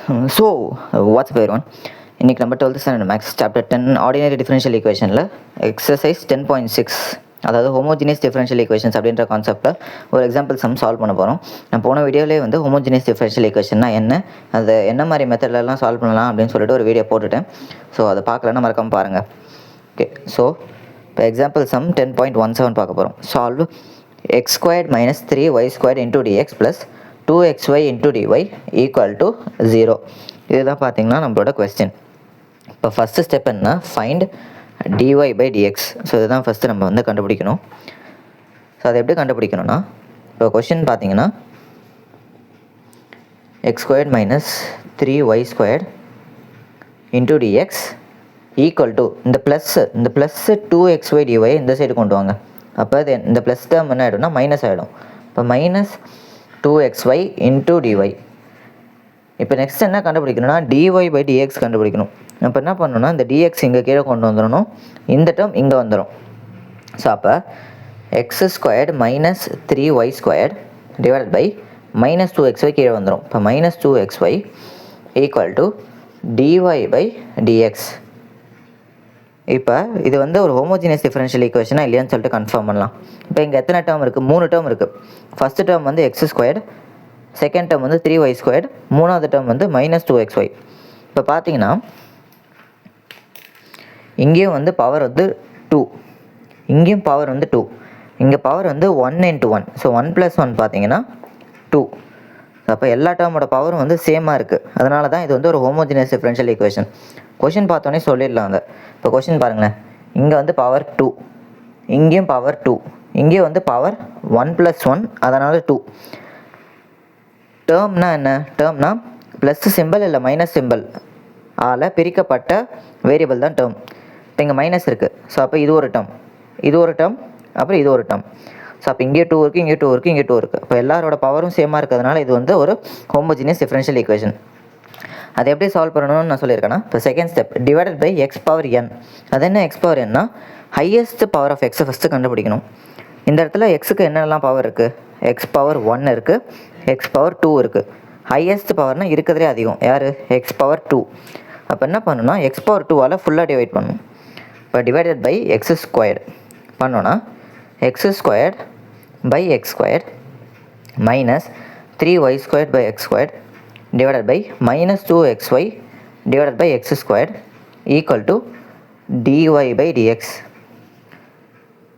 What's up everyone? இன்னைக்கு நம்ம 12th standard maths chapter 10 ordinary differential ஈக்குவேஷனில் எக்ஸசைஸ் 10.6 அதாவது ஹோமோஜினியஸ் டிஃபரன்ஷியல் ஈக்குவேஷன்ஸ் அப்படின்ற கான்செப்ட்டில் ஒரு எக்ஸாம்பிள் சம் சால்வ் பண்ண போகிறோம். நான் போன வீடியோலேயே வந்து ஹோமோஜினியஸ் டிஃபரன்ஷியல் ஈக்குவேஷன்னா என்ன, அது என்ன மாதிரி மெத்தட்லலாம் சால்வ் பண்ணலாம் அப்படின்னு சொல்லிட்டு ஒரு வீடியோ போட்டுட்டேன். ஸோ அதை பார்க்கலன்னா மறக்காமல் பாருங்கள். ஓகே, ஸோ இப்போ எக்ஸாம்பிள் சம் 10.17 பார்க்க போகிறோம். Solve x squared minus 3y² into dx plus 2xy into dy equal to 0. இதுதான் பார்த்தீங்கன்னா நம்மளோட கொஸ்டின். இப்போ ஃபஸ்ட்டு ஸ்டெப் என்ன, find dy by dx. So இதுதான் ஃபஸ்ட்டு நம்ம வந்து கண்டுபிடிக்கணும். ஸோ அதை எப்படி கண்டுபிடிக்கணும்னா, இப்போ கொஸ்டின் பார்த்தீங்கன்னா x² minus 3y² into dx equal to இந்த ப்ளஸ்ஸு 2xy dy இந்த சைடு கொண்டு வாங்க. அப்போ அது இந்த ப்ளஸ் டேர்ம் என்ன ஆகிடும்னா மைனஸ் ஆகிடும். இப்போ மைனஸ் 2xy இன்டூ டிஒய். இப்போ நெக்ஸ்ட் என்ன கண்டுபிடிக்கணும்னா dy பை டிஎக்ஸ் கண்டுபிடிக்கணும். அப்போ என்ன பண்ணணும்னா இந்த டிஎக்ஸ் இங்கே கீழே கொண்டு வந்துடணும், இந்த டேர்ம் இங்கே வந்துடும். ஸோ அப்போ x² minus 3y² divided by minus 2xy கீழே வந்துடும். இப்போ minus 2xy equal to dy by dx. இப்போ இது வந்து ஒரு ஹோமோஜினியஸ் டிஃபரன்ஷியல் ஈக்குவேஷனாக இல்லையான்னு சொல்லிட்டு கன்ஃபார்ம் பண்ணலாம். இப்போ இங்கே எத்தனை டேர்ம் இருக்குது, 3 டேர்ம் இருக்குது. ஃபஸ்ட்டு டேர்ம் வந்து x², செகண்ட் டேர்ம் வந்து 3y², மூணாவது டேர்ம் வந்து மைனஸ் 2xy. இப்போ பார்த்தீங்கன்னா இங்கேயும் வந்து பவர் வந்து 2, இங்கேயும் பவர் வந்து 2, இங்கே பவர் வந்து 1 × 1. ஸோ 1 + 1 பார்த்தீங்கன்னா 2. அப்போ எல்லா டேர்மோட பவரும் வந்து சேமாக இருக்குது. அதனால தான் இது வந்து ஒரு ஹோமோஜினியஸ் டிஃபரன்ஷியல் ஈக்குவேஷன். கொஷின் பார்த்தோன்னே சொல்லிடலாம். அந்த இப்போ கொஷின் பாருங்களேன், இங்கே வந்து பவர் 2, இங்கேயும் பவர் 2, இங்கேயும் வந்து பவர் 1 + 1, அதனால் 2. டேர்ம்னா என்ன, டேர்ம்னா ப்ளஸ் சிம்பிள் இல்லை மைனஸ் சிம்பிள் ஆல் பிரிக்கப்பட்ட வேரியபிள் தான் டேர்ம். இப்போ இங்கே மைனஸ் இருக்குது. ஸோ அப்போ இது ஒரு டேர்ம், இது ஒரு டேர்ம், அப்புறம் இது ஒரு டேர்ம். ஸோ அப்போ இங்கே 2 இருக்குது, இங்கே 2 இருக்குது, இங்கே 2 இருக்குது. இப்போ எல்லாரோட பவரும் சேமாக இருக்கிறதுனால இது வந்து ஒரு ஹோமோஜினியஸ் டிஃபரன்ஷியல் ஈக்குவேஷன். அதை எப்படி சால்வ் பண்ணணும்னு நான் சொல்லியிருக்கேன்னா, இப்போ second step divided by x⁴n. அது என்ன x⁴nனா ஹையஸ்ட் பவர் ஆஃப் எக்ஸை ஃபஸ்ட்டு கண்டுபிடிக்கணும். இந்த இடத்துல எக்ஸுக்கு என்னெல்லாம் பவர் இருக்குது, x⁴1 இருக்குது, x⁴2 இருக்குது. ஹையஸ்ட் பவர்னால் இருக்கிறதே அதிகம் யார், x⁴2. அப்போ என்ன பண்ணணும்னா x⁴2ஆல் ஃபுல்லாக டிவைட் பண்ணணும். இப்போ டிவைடட் பை x² பண்ணோன்னா x² by x² minus 3y² by x² divided by minus 2xy divided by x² equal to dy by dx.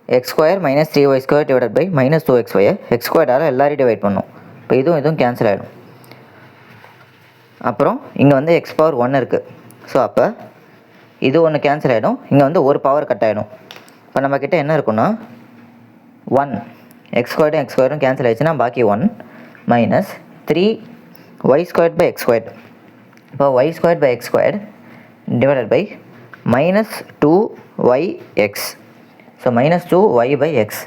x² minus 3y² divided by minus 2xy x²ஆல் எல்லாரையும் divide பண்ணணும். இப்போ இதுவும் cancel ஆகிடும். அப்புறம் இங்கே வந்து x⁴1 இருக்குது. ஸோ அப்போ இது ஒன்று கேன்சல் ஆகிடும், இங்கே வந்து ஒரு பவர் கட் ஆகிடும். இப்போ நம்மக்கிட்ட என்ன இருக்குன்னா 1, x² கேன்சல் ஆகிடுச்சுன்னா பாக்கி 1 மைனஸ் 3y² பை x². இப்போ y² by x² divided by minus 2yx. So minus 2y by x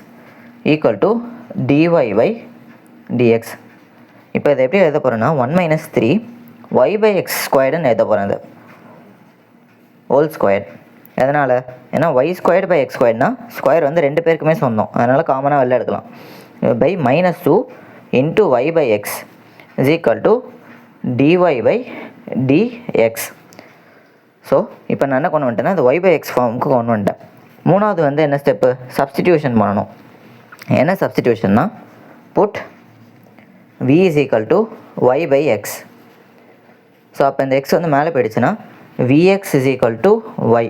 equal to dy by dx. இப்போ இதை எப்படி எழுத போகிறேன்னா 1 மைனஸ் 3y பை x² எழுத போகிறேன். இது ஹோல் ஸ்கொயர். எதனால், ஏன்னா y² பை x²னா ஸ்கொயர் வந்து ரெண்டு பேருக்குமே சொந்தம், அதனால் காமனாக வெளில எடுக்கலாம். By minus 2 into y by x is equal to dy by dx. So இப்போ நான் என்ன கொண்டு வந்துட்டேன்னா இந்த y பை எக்ஸ் ஃபார்முக்கு கொண்டு வந்துட்டேன். மூணாவது வந்து என்ன ஸ்டெப்பு, சப்ஸ்டிடியூஷன் பண்ணணும். என்ன சப்ஸ்டிடியூஷன்னா put v is equal to y by X. So அப்போ இந்த எக்ஸ் வந்து மேலே போயிடுச்சுன்னா vx is equal to y.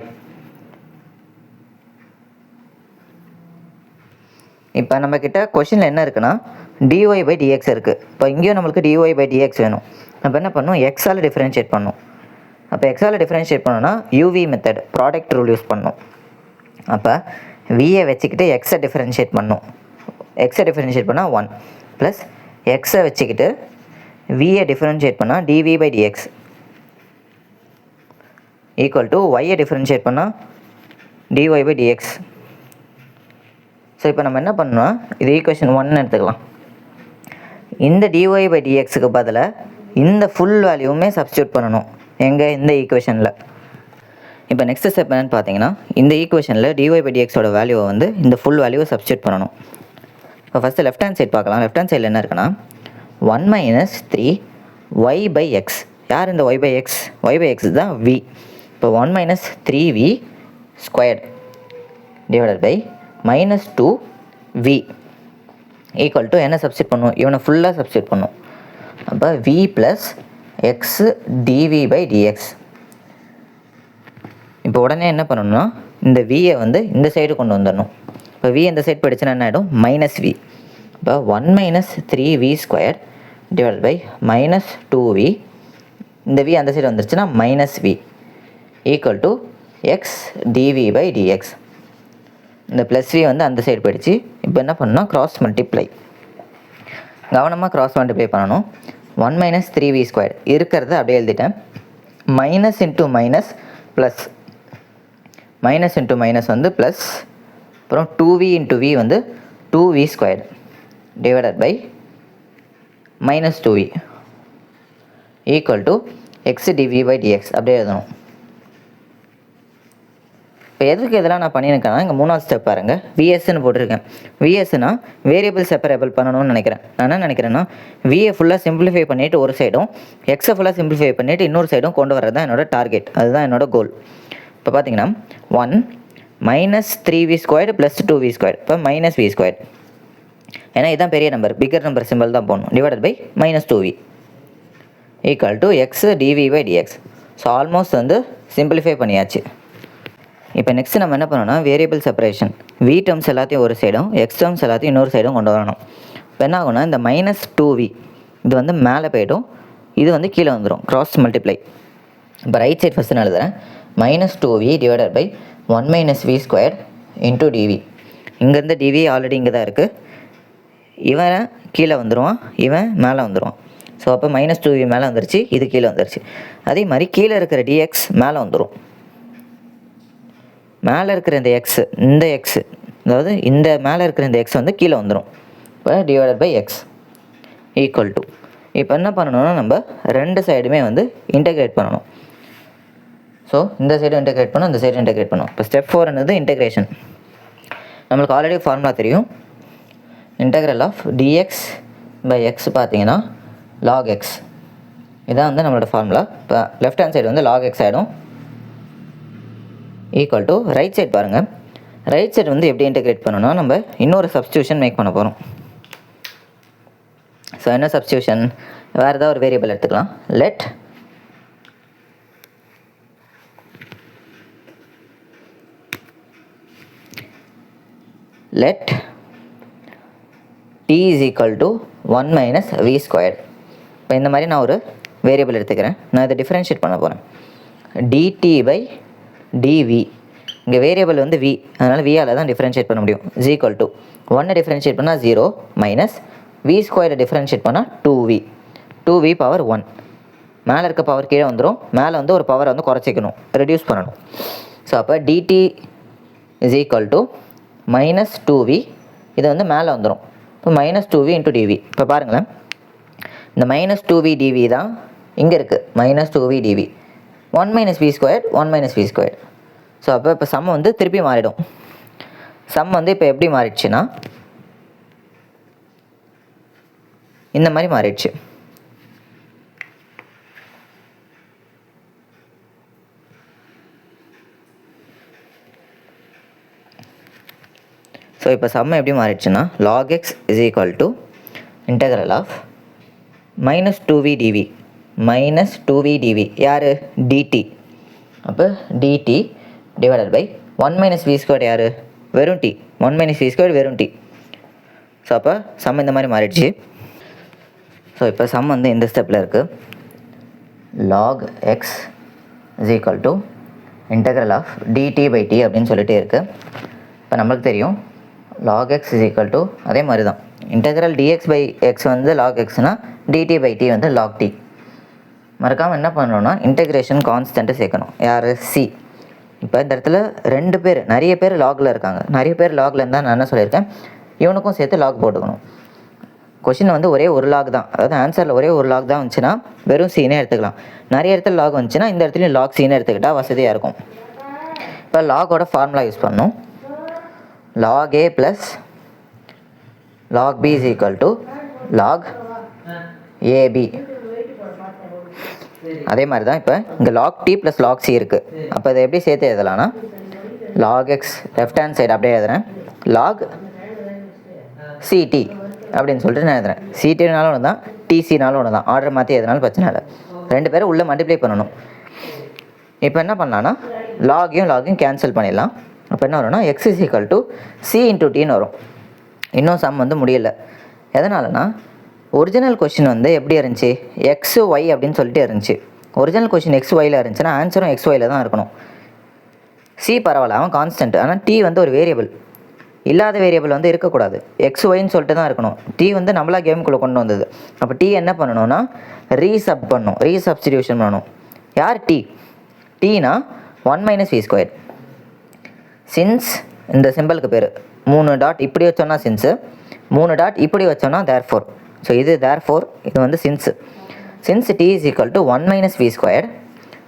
இப்போ நம்மக்கிட்ட கொஷினில் என்ன இருக்குன்னா dy பை dx இருக்குது. இப்போ இங்கேயும் நம்மளுக்கு dy பை dx வேணும். நம்ம என்ன பண்ணணும், எக்ஸால் டிஃப்ரென்ஷியேட் பண்ணணும். அப்போ எக்ஸால் டிஃப்ரென்ஷியேட் பண்ணோன்னா UV method product rule use பண்ணணும். அப்போ வியை வச்சுக்கிட்டு எக்ஸை டிஃப்ரென்ஷியேட் பண்ணணும். எக்ஸை டிஃப்ரென்ஷியேட் பண்ணால் 1 ப்ளஸ் எக்ஸை வச்சுக்கிட்டு வியை டிஃப்ரென்ஷியேட் பண்ணால் dv பை dx ஈக்குவல் டு ஒய்யை டிஃப்ரென்ஷியேட் பண்ணால் dy பை dx. ஸோ இப்போ நம்ம என்ன பண்ணோம்னா இது ஈக்குவேஷன் 1 எடுத்துக்கலாம். இந்த dy பை dxக்கு பதிலாக இந்த ஃபுல் வேல்யூவுமே சப்ஸ்டியூட் பண்ணணும் எங்கே, இந்த ஈக்குவேஷனில். இப்போ நெக்ஸ்ட் ஸ்டெப் என்னென்னு பார்த்தீங்கன்னா, இந்த ஈக்குவேஷனில் dy பை dxோட வேல்யூவை வந்து இந்த ஃபுல் வேல்யூவை சப்ஸ்டியூட் பண்ணணும். இப்போ ஃபஸ்ட்டு லெஃப்ட் ஹேண்ட் சைட் பார்க்கலாம். லெஃப்ட் ஹேண்ட் சைடில் என்ன இருக்குன்னா 1 - 3y/x யார் இந்த y by x தான் v. இப்போ 1 minus 3v squared divided by minus 2v equal to என்ன சப்ஸ்டிட் பண்ணும், இவனை ஃபுல்லாக சப்ஸ்டிட் பண்ணும். அப்போ v plus x dv by dx. இப்போ உடனே என்ன பண்ணணும்னா இந்த வியை வந்து இந்த சைடு கொண்டு வந்துடணும். இப்போ v இந்த சைடு போயிடுச்சுன்னா என்ன ஆகிடும், மைனஸ் வி. இப்போ 1 minus 3v squared divided by minus 2v, இந்த v அந்த சைடு வந்துருச்சுன்னா minus v equal to x dv by dx. இந்த ப்ளஸ் v வந்து அந்த சைடு போயிடுச்சு. இப்போ என்ன பண்ணணும், கிராஸ் மல்டிப்ளை. கவனமாக கிராஸ் மல்டிப்ளை பண்ணணும். 1 minus 3v squared இருக்கிறத அப்படியே எழுதிட்டேன். Minus into minus plus, minus into minus வந்து ப்ளஸ், அப்புறம் 2v இன்ட்டு v வந்து 2v square divided by minus 2v equal to x dv by dx அப்படியே எழுதணும். இப்போ எதுக்கு இதெல்லாம் நான் பண்ணியிருக்கேன்னா, இங்கே 3வது ஸ்டெப் பாருங்கள், விஎஸ்ன்னு போட்டிருக்கேன். விஎஸ்னா வேரியபிள் செப்பரேபிள் பண்ணணும்னு நினைக்கிறேன். நான் என்ன நினைக்கிறேன்னா, விஏ ஃபுல்லாக சிம்பிளிஃபை பண்ணிவிட்டு ஒரு சைடும், எக்ஸை ஃபுல்லாக சிம்பிளிஃபை பண்ணிவிட்டு இன்னொரு சைடும் கொண்டு வரது தான் என்னோட டார்கெட், அதுதான் என்னோட கோல். இப்போ பார்த்தீங்கன்னா 1 minus 3v squared plus 2v squared, இப்போ மைனஸ் v squared, ஏன்னா இதுதான் பெரிய நம்பர், பிக்கர் நம்பர் சிம்பிள் தான் போடணும், divided by minus 2v equal to x dv by dx. So almost வந்து சிம்பிளிஃபை பண்ணியாச்சு. இப்போ நெக்ஸ்ட் நம்ம என்ன பண்ணணும்னா, வேரியபிள் செப்பரேஷன், v டேர்ம்ஸ் எல்லாத்தையும் ஒரு சைடும், எக்ஸ் டேர்ம்ஸ் எல்லாத்தையும் இன்னொரு சைடும் கொண்டு வரணும். இப்போ என்ன ஆகும்னா, இந்த மைனஸ் 2v இது வந்து மேலே போய்டும், இது வந்து கீழே வந்துடும், கிராஸ் மல்டிப்ளை. இப்போ ரைட் சைட் ஃபஸ்ட்டு நான் எழுதுறேன், minus 2v divided by 1 minus v squared into dv. இங்கேருந்து dv ஆல்ரெடி இங்கே தான் இருக்குது, இவன் கீழே வந்துடுவான், இவன் மேலே வந்துடுவான். ஸோ அப்போ மைனஸ் 2v மேலே வந்துருச்சு, இது கீழே வந்துருச்சு. அதே மாதிரி கீழே இருக்கிற dx மேலே வந்துடும். மேலே இருக்கிற இந்த எக்ஸு, இந்த எக்ஸு, அதாவது இந்த மேலே இருக்கிற இந்த எக்ஸ் வந்து கீழே வந்துடும். இப்போ divided by x equal to, இப்போ என்ன பண்ணணும்னா நம்ம ரெண்டு சைடுமே வந்து இன்டெகிரேட் பண்ணணும். ஸோ இந்த சைடு இன்டெகிரேட் பண்ணணும், இந்த சைடு இன்டெகிரேட் பண்ணணும். இப்போ ஸ்டெப் 4 என்னது, இன்டெகிரேஷன். நம்மளுக்கு ஆல்ரெடி ஃபார்முலா தெரியும், integral of dx by x பார்த்தீங்கன்னா லாக் எக்ஸ், இதான் வந்து நம்மளோட ஃபார்முலா. இப்போ லெஃப்ட் ஹேண்ட் சைடு வந்து லாக் எக்ஸ் ஆகிடும், ஈக்குவல் டு ரைட் சைடு பாருங்கள். ரைட் சைடு வந்து எப்படி இன்டெகிரேட் பண்ணணும்னா, நம்ம இன்னொரு சப்ஸ்டியூஷன் மேக் பண்ண போகிறோம். ஸோ என்ன சப்ஸ்டியூஷன், வேறு ஏதாவது ஒரு வேரியபிள் எடுத்துக்கலாம். let t is equal to 1 minus v squared. இப்போ இந்த மாதிரி நான் ஒரு வேரியபிள் எடுத்துக்கிறேன், நான் இதை டிஃப்ரென்ஷியேட் பண்ண போகிறேன். dt by dv, இங்கே வேரியபிள் வந்து v, அதனால் v-ஆல் தான் டிஃப்ரென்ஷியேட் பண்ண முடியும். is equal to 1 டிஃப்ரென்ஷியேட் பண்ணால் 0 மைனஸ் v ஸ்கொயரை டிஃப்ரென்ஷியேட் பண்ணால் 2v பவர் 1. மேலே இருக்க பவர் கீழே வந்துடும், மேலே வந்து ஒரு பவரை வந்து குறைச்சிக்கணும், ரெடியூஸ் பண்ணணும். ஸோ அப்போ dt is equal to minus 2v, இது வந்து மேலே வந்துடும். இப்போ மைனஸ் 2v இன்ட்டு dv. இப்போ பாருங்களேன், இந்த மைனஸ் 2v dv தான் இங்கே இருக்குது, minus 2v dv, 1 minus v squared 1 minus v squared. So அப்போ இப்போ சம் வந்து திருப்பி மாறிடும். சம் வந்து இப்போ எப்படி மாறிடுச்சுன்னா இந்த மாதிரி மாறிடுச்சு. ஸோ இப்போ சம் எப்படி மாறிடுச்சுன்னா, log x is equal to integral of minus 2v dv, minus 2v dv யார், dt. அப்போ dt divided by 1 minus v squared யார், வெறும் t, 1 minus v squared வெறும் t. ஸோ அப்போ சம் இந்த மாதிரி மாறிடுச்சு. ஸோ இப்போ சம் வந்து இந்த ஸ்டெப்பில் இருக்குது, log x is equal to integral of dt by t அப்படின்னு சொல்லிட்டே இருக்குது. இப்போ நம்மளுக்கு தெரியும் log x is equal to, அதே மாதிரி தான் இன்டெக்ரல் dx by x வந்து log xனா dt by t வந்து log t. மறக்காமல் என்ன பண்ணணும்னா இன்டெகிரேஷன் கான்ஸ்டன்ட்டு சேர்க்கணும், யார், c. இப்போ இந்த இடத்துல ரெண்டு பேர், நிறைய பேர் லாகில் இருக்காங்க, நிறைய பேர் லாகில் இருந்தால் நான் என்ன சொல்லியிருக்கேன், இவனுக்கும் சேர்த்து லாக் போட்டுக்கணும். கொஷின் வந்து ஒரே ஒரு லாக் தான், அதாவது ஆன்சரில் ஒரே ஒரு லாக் தான் வந்துச்சுன்னா வெறும் சீனே எடுத்துக்கலாம். நிறைய இடத்துல லாக் வந்துச்சுன்னா இந்த இடத்துலையும் லாக் சீனே எடுத்துக்கிட்டால் வசதியாக இருக்கும். இப்போ லாகோட ஃபார்முலா யூஸ் பண்ணணும், log a plus log b is equal to log ab. அதே மாதிரி தான் இப்போ இங்கே log t plus log c இருக்குது. அப்போ இதை எப்படி சேர்த்து எழுதலாம்னா log x left hand side அப்படியே எழுதுறேன், log ct அப்படின்னு சொல்லிட்டு நான் எழுதுறேன். சிடினாலும் ஒன்று தான், டிசினாலும் ஒன்று தான், ஆர்டர் மாற்றி எதுனாலும் பிரச்சனை இல்லை. ரெண்டு பேரும் உள்ளே மல்டிப்ளை பண்ணணும். இப்போ என்ன பண்ணலான்னா லாகையும் கேன்சல் பண்ணிடலாம். அப்போ என்ன வரும்னா x is equal to c into tன்னு வரும். இன்னும் சம் வந்து முடியல. எதனாலனா ஒரிஜினல் கொஷின் வந்து எப்படி இருந்துச்சு, எக்ஸ் ஒய் அப்படின்னு சொல்லிட்டு இருந்துச்சு. ஒரிஜினல் கொஷின் எக்ஸ் ஒயில் இருந்துச்சுன்னா ஆன்சரும் எக்ஸ் ஒயில் தான் இருக்கணும். சி பரவாயில்ல, அவன் கான்ஸ்டன்ட். ஆனால் டி வந்து ஒரு வேரியபிள், இல்லாத வேரியபிள் வந்து இருக்கக்கூடாது, எக்ஸ் ஒய்ன்னு சொல்லிட்டு தான் இருக்கணும். டி வந்து நம்மளா கேமுக்குள்ளே கொண்டு வந்தது. அப்போ டி என்ன பண்ணணும்னா ரீசப்ஸ்டிடியூஷன் பண்ணணும். யார் டி? டீனா 1 மைனஸ் வி ஸ்கொயர். சின்ஸ் இந்த சிம்பிளுக்கு பேர் 3 டாட் இப்படி வச்சோன்னா சின்ஸு, 3 டாட் இப்படி வச்சோன்னா தேர்ஃபோர். ஸோ இது தேர்ஃபோர், இது வந்து since. Since T is equal to 1 minus we square.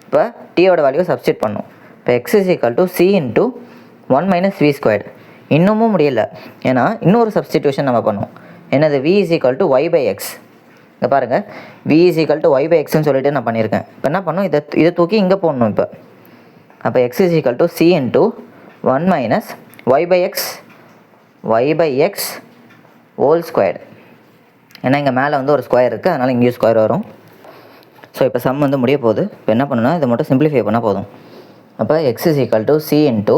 இப்போ டீயோட வேல்யூ சப்ஸ்டிட் பண்ணணும். இப்போ X is equal to C into 1 minus we square. இன்னமும் முடியல, ஏன்னா இன்னொரு சப்ஸ்டிடியூஷன் நம்ம பண்ணுவோம். என்னது? V is equal to Y by X. இங்கே பாருங்கள், V is equal to Y by எக்ஸ்ன்னு சொல்லிட்டு நான் பண்ணியிருக்கேன். இப்போ என்ன பண்ணணும், இதை தூக்கி இங்கே போடணும். இப்போ அப்போ x is equal to C into 1 minus y by x whole square. ஏன்னா இங்கே மேலே வந்து ஒரு ஸ்கொயர் இருக்குது, அதனால் இங்கேயும் ஸ்கொயர் வரும். ஸோ இப்போ சம் வந்து முடிய போகுது. இப்போ என்ன பண்ணணும்னா இதை மட்டும் சிம்பிளிஃபை பண்ணால் போதும். அப்போ x is equal to C into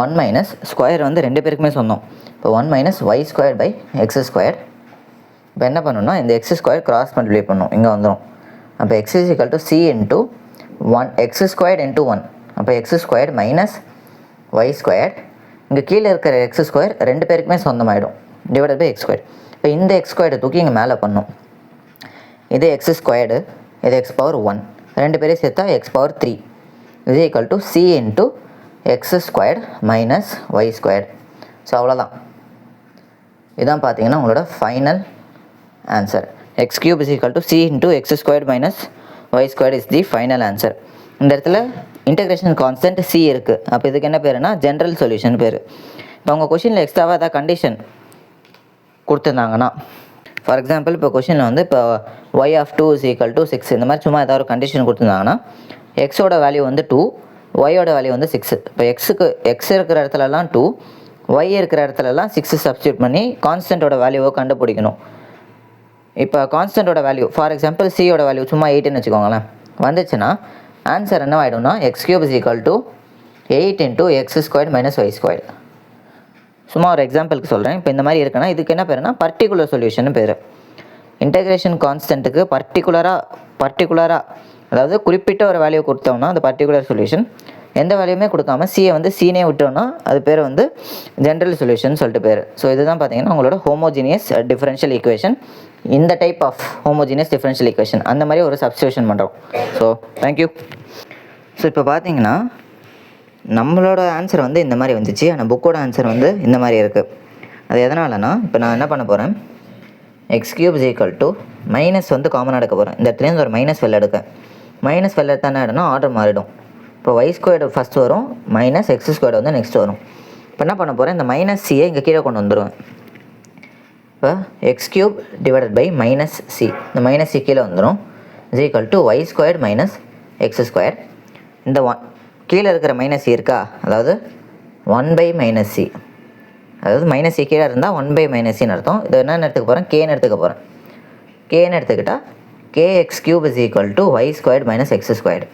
1 minus square வந்து ரெண்டு பேருக்குமே சொன்னோம். இப்போ 1 minus Y square by x square. இப்போ என்ன பண்ணணும்னா இந்த எக்ஸ் ஸ்கொயர் கிராஸ் மல்டிப்ளை பண்ணணும், இங்கே வந்துடும். அப்போ x is equal to C into 1 x square into 1. அப்போ x square minus Y square. இங்கே கீழே இருக்கிற எக்ஸ் ஸ்கொயர் ரெண்டு பேருக்குமே சொந்தமாயிடும், டிவைடட் பை எக்ஸ் ஸ்கொயர். இப்போ இந்த எக்ஸ் ஸ்கொயரை தூக்கி இங்கே மேலே பண்ணணும். இது எக்ஸ் ஸ்கொயர்டு, இது எக்ஸ் பவர் 1, ரெண்டு பேரையும் சேர்த்தா எக்ஸ் பவர் 3 இது equal to C into X square minus Y square. So அவ்வளோதான். இதான் பார்த்தீங்கன்னா உங்களோட final answer. X cube is equal to C into X square minus Y square is the final answer. இந்த இடத்துல இன்டெகிரேஷன் கான்ஸ்டன்ட் சி இருக்குது. அப்போ இதுக்கு என்ன பேருனா ஜென்ரல் சொல்யூஷன் பேர். இப்போ உங்கள் கொஷினில் எக்ஸ்ட்ராவாக ஏதாவது கண்டிஷன் கொடுத்துருந்தாங்கன்னா, ஃபார் எக்ஸாம்பிள் இப்போ கொஷினில் வந்து இப்போ y of 2 is equal to 6 இந்த மாதிரி சும்மா ஏதாவது ஒரு கண்டிஷன் கொடுத்துருந்தாங்கன்னா, எக்ஸோட வேல்யூ வந்து 2, ஒய்யோட வேல்யூ வந்து 6. இப்போ எக்ஸ் இருக்கிற இடத்துலலாம் 2, ஒய் இருக்கிற இடத்துலலாம் 6 சப்ஸ்டியூட் பண்ணி கான்ஸ்டன்ட்டோட வேல்யூவை கண்டுபிடிக்கணும். இப்போ கான்ஸ்டன்ட்டோட வேல்யூ ஃபார் எக்ஸாம்பிள் சியோட வேல்யூ சும்மா 8ன்னு வச்சுக்கோங்களேன், வந்துச்சுன்னா ஆன்சர் என்ன ஆகிடும்னா X cube is equal to 8 into X square minus Y square. சும்மா ஒரு எக்ஸாம்பிளுக்கு சொல்கிறேன். இப்போ இந்த மாதிரி இருக்குன்னா இதுக்கு என்ன பேருனா பர்டிகுலர் சொல்யூஷன் பேர். இன்டெகிரேஷன் கான்ஸ்டன்ட்டுக்கு பர்டிகுலராக அதாவது குறிப்பிட்ட ஒரு வேல்யூ கொடுத்தோம்னா அது பர்டிகுலர் சொல்யூஷன். எந்த வேல்யூமே கொடுக்காம சியை வந்து சீனே விட்டோம்னா அது பேர் வந்து ஜென்ரல் சொல்யூஷன் சொல்லிட்டு பேர். ஸோ இதுதான் பார்த்தீங்கன்னா உங்களோட ஹோமோஜினியஸ் டிஃபரன்ஷியல் ஈக்குவேஷன். இந்த type of homogeneous differential equation அந்த மாதிரி ஒரு சப்ஸ்டியூஷன் பண்ணுறோம். So thank you. ஸோ இப்போ பார்த்தீங்கன்னா நம்மளோட ஆன்சர் வந்து இந்த மாதிரி வந்துச்சு, ஆனால் புக்கோட ஆன்சர் வந்து இந்த மாதிரி இருக்குது. அது எதனாலனா இப்போ நான் என்ன பண்ண போகிறேன், X cube is equal to minus வந்து காமனாக எடுக்க போகிறேன். இந்த இடத்துலேருந்து ஒரு மைனஸ் வெளில எடுக்க, மைனஸ் வெளில எடுத்தானே இடம்னா ஆர்டர் மாறிடும். இப்போ ஒய் ஸ்கொயர்டு ஃபஸ்ட்டு வரும், மைனஸ் எக்ஸ் ஸ்கொயர்டு வந்து நெக்ஸ்ட் வரும். இப்போ என்ன பண்ண போகிறேன், இந்த மைனஸ் சியை இங்கே கீழே கொண்டு வந்துடுவேன். இப்போ x cube divided by minus c, இந்த மைனஸ் சி கீழே வந்துடும், is equal to y square minus X square. இந்த கீழே இருக்கிற மைனஸ் சி இருக்கா, அதாவது 1 பை மைனஸ் சி, அதாவது மைனஸ் சி கீழே இருந்தால் 1 பை மைனஸ் சின்னு அர்த்தம். இது என்னென்னு எடுத்துக்க போகிறேன், கேன்னு எடுத்துக்க போகிறேன். கேன்னு எடுத்துக்கிட்டால் k x cube is equal to y square minus X square.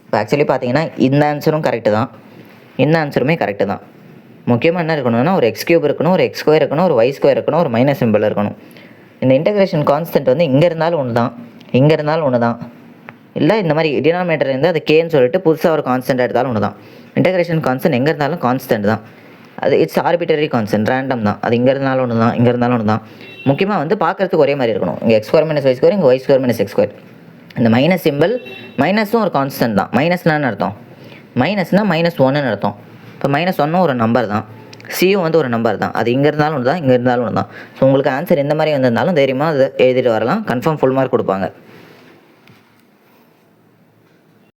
இப்போ ஆக்சுவலி பார்த்தீங்கன்னா இந்த ஆன்சரும் கரெக்டு தான், இந்த ஆன்சருமே கரெக்டு தான். முக்கியமாக என்ன இருக்கணும்னா ஒரு எக்ஸ் கியூப் இருக்கணும், ஒரு எக்ஸ் ஸ்கொயர் இருக்கணும், ஒரு ஒய் ஸ்கொயர் இருக்கணும், ஒரு மைனஸ் சிம்பிள் இருக்கணும். இந்த இன்டெகிரேஷன் கான்ஸ்டன்ட் வந்து இங்கே இருந்தாலும் ஒன்று தான், இங்கே இருந்தாலும் ஒன்று தான், இல்லை இந்த மாதிரி டினாமினேட்டர் இருந்தால் அது கேன்னு சொல்லிட்டு புதுசாக ஒரு கான்ஸ்டன்ட் எடுத்தாலும் ஒன்று தான். இன்டெகிரேஷன் கான்ஸ்டன்ட் எங்கே இருந்தாலும் கான்ஸ்டன்ட் தான். அது இட்ஸ் ஆர்பிட்டரி கான்ஸ்டன்ட், ரேண்டம் தான். அது இங்கே இருந்தாலும் ஒன்று தான், இங்கே இருந்தாலும் ஒன்று தான். முக்கியமாக வந்து பார்க்குறதுக்கு ஒரே மாதிரி இருக்கணும். இங்கே X square minus Y square, இங்கே Y square minus X square. இந்த மைனஸ் சிம்பிள் மைனஸும் ஒரு கான்ஸ்டன்ட் தான். மைனஸ்னான்னு அர்த்தம், மைனஸ்னால் -1ன்னு அர்த்தம். இப்போ -1 ஒரு நம்பர் தான், சியும் வந்து ஒரு நம்பர் தான். அது இங்கே இருந்தாலும் ஒன்று தான், இங்கே இருந்தாலும் ஒன்று தான். ஸோ உங்களுக்கு ஆன்சர் இந்த மாதிரி வந்திருந்தாலும் தைரியமாக அதை எழுதிட்டு வரலாம், கன்ஃபார்ம் ஃபுல் மார்க் கொடுப்பாங்க.